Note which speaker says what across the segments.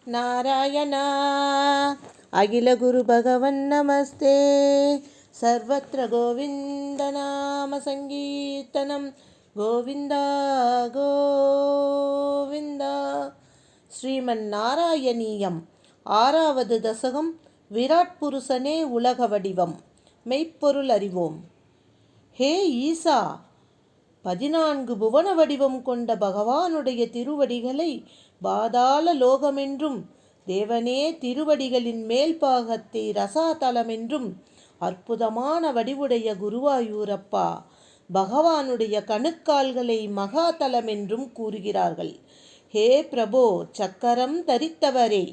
Speaker 1: ನಾರಾಯಣ ಅಖಿಲ ಗುರು ಭಗವನ್ ನಮಸ್ತೆ. ಸರ್ವತ್ರ ಗೋವಿಂದ ನಾಮ ಸಂಕೀರ್ತನಂ. ಗೋವಿಂದ ಗೋವಿಂದ. ஸ்ரீமன்னாராயணீயம். 6வது தசகம். விராட் புருஷனே உலக வடிவம். மெய்ப்பொருள் அறிவோம். ஹே ஈசா, 14 புவன வடிவம் கொண்ட பகவானுடைய திருவடிகளை பாதாள லோகமென்றும், தேவனே திருவடிகளின் மேல் பாகத்தை ரசாதலமென்றும், அற்புதமான வடிவுடைய குருவாயூரப்பா, பகவானுடைய கணுக்கால்களை மகாதலமென்றும் கூறுகிறார்கள். ஹே பிரபோ, சக்கரம் தரித்தவரே,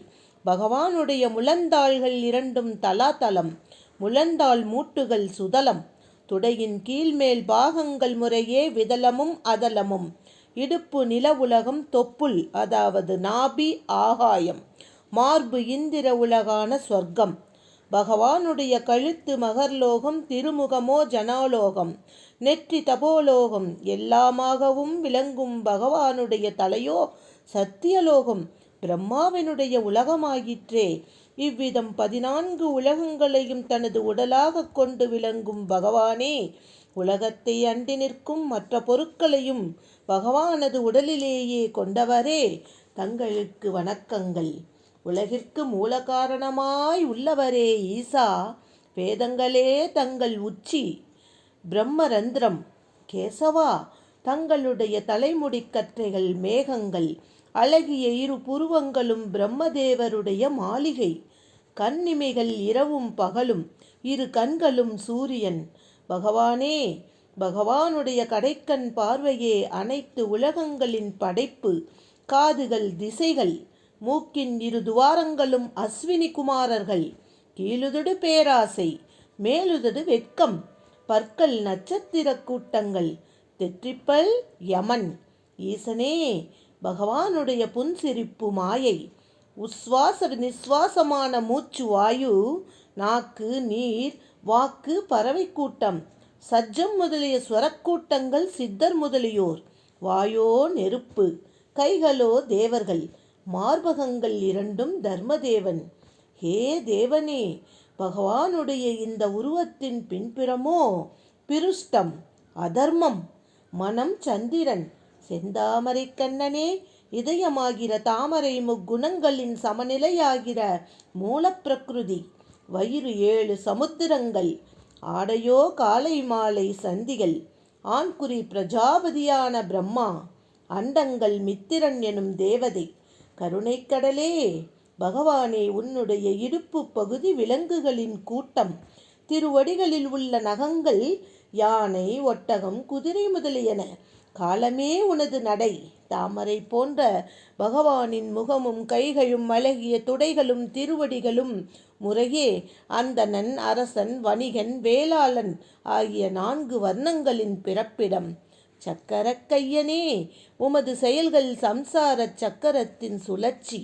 Speaker 1: பகவானுடைய முழந்தாள்கள் 2 தலாதலம், முழந்தாள் மூட்டுகள் சுதலம், துடையின் கீழ்மேல் பாகங்கள் முறையே விதலமும் அதலமும், இடுப்பு நில உலகம், தொப்புள் அதாவது நாபி ஆகாயம், மார்பு இந்திர உலகான சொர்க்கம். பகவானுடைய கழுத்து மகர்லோகம், திருமுகமோ ஜனாலோகம், நெற்றி தபோலோகம், எல்லாமாகவும் விளங்கும் பகவானுடைய தலையோ சத்தியலோகம், பிரம்மாவினுடைய உலகமாயிற்றே. இவ்விதம் 14 உலகங்களையும் தனது உடலாக கொண்டு விளங்கும் பகவானே, உலகத்தை அண்டி நிற்கும் மற்ற பொருட்களையும் பகவானது உடலிலேயே கொண்டவரே, தங்களுக்கு வணக்கங்கள். உலகிற்கு மூல காரணமாய் உள்ளவரே ஈசா, வேதங்களே தங்கள் உச்சி, பிரம்மரந்திரம். கேசவா, தங்களுடைய தலைமுடி கற்றைகள் மேகங்கள், அழகிய 2 புருவங்களும் பிரம்மதேவருடைய மாளிகை, கண்ணிமைகள் இரவும் பகலும், 2 கண்களும் சூரியன். பகவானே, பகவானுடைய கடைக்கண் பார்வையே அனைத்து உலகங்களின் படைப்பு, காதுகள் திசைகள், மூக்கின் 2 துவாரங்களும் அஸ்வினி குமாரர்கள், கீழுதடு பேராசை, மேலுதடு வெட்கம், பற்கள் நட்சத்திர கூட்டங்கள், தெற்றிப்பல் யமன். ஈசனே, பகவானுடைய புன்சிரிப்பு மாயை, உஸ்வாச நிஸ்வாசமான மூச்சு வாயு, நாக்கு நீர், வாக்கு பறவை கூட்டம், சஜ்ஜம் முதலிய ஸ்வரக்கூட்டங்கள் சித்தர் முதலியோர், வாயோ நெருப்பு, கைகளோ தேவர்கள், மார்பகங்கள் 2 தர்மதேவன். ஹே தேவனே, பகவானுடைய இந்த உருவத்தின் பின்புறமோ பிருஷ்டம் அதர்மம், மனம் சந்திரன், செந்தாமரை கண்ணனே, இதயமாகிற தாமரை முக்குணங்களின் சமநிலையாகிற மூலப்பிரகிருதி, வயிறு 7 சமுத்திரங்கள், ஆடையோ காலை மாலை சந்திகள், ஆண்குறி பிரஜாபதியான பிரம்மா, அண்டங்கள் மித்திரன் எனும் தேவதை. கருணைக்கடலே, பகவானே, உன்னுடைய இடுப்பு பகுதி விலங்குகளின் கூட்டம், திருவடிகளில் உள்ள நகங்கள் யானை ஒட்டகம் குதிரை முதலியன, காலமே உனது நடை. தாமரை போன்ற பகவானின் முகமும் கைகளும் அழகிய துடைகளும் திருவடிகளும் முறையே அந்தணன், அரசன், வணிகன், வேளாளன் ஆகிய 4 வர்ணங்களின் பிறப்பிடம். சக்கர கையனே, உமது செயல்கள் சம்சார சக்கரத்தின் சுழற்சி,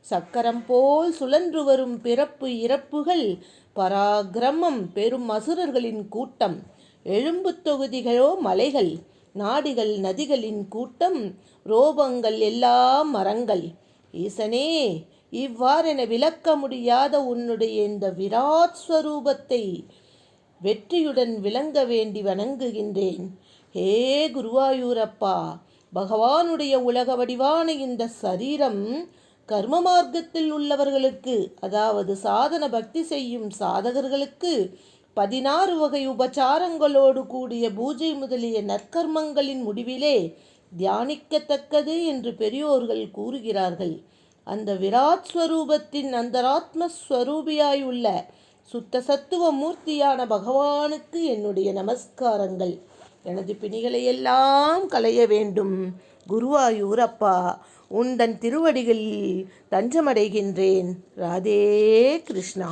Speaker 1: சக்கரம் போல் சுழன்று வரும் பிறப்பு இறப்புகள், பராக்கிரமம் பெரும் அசுரர்களின் கூட்டம், எலும்பு தொகுதிகளோ மலைகள், நாடிகள் நதிகளின் கூட்டம், ரோபங்கள் எல்லாம் மரங்கள். ஈசனே, இவ்வாறென விளக்க முடியாத உன்னுடைய இந்த விராட் ஸ்வரூபத்தை வெற்றியுடன் விளங்க வேண்டி வணங்குகின்றேன். ஹே குருவாயூரப்பா, பகவானுடைய உலக வடிவான இந்த சரீரம் கர்ம மார்க்கத்தில் உள்ளவர்களுக்கு, அதாவது சாதன பக்தி செய்யும் சாதகர்களுக்கு 16 வகை உபச்சாரங்களோடு கூடிய பூஜை முதலிய நற்கர்மங்களின் முடிவிலே தியானிக்கத்தக்கது என்று பெரியோர்கள் கூறுகிறார்கள். அந்த விராட் ஸ்வரூபத்தின் அந்தராத்மஸ்வரூபியாய் உள்ள சுத்த சத்துவ மூர்த்தியான பகவானுக்கு என்னுடைய நமஸ்காரங்கள். எனது பிணிகளை எல்லாம் களைய வேண்டும் குருவாயூரப்பா, உந்தன் திருவடிகளில் தஞ்சமடைகின்றேன். ராதே கிருஷ்ணா.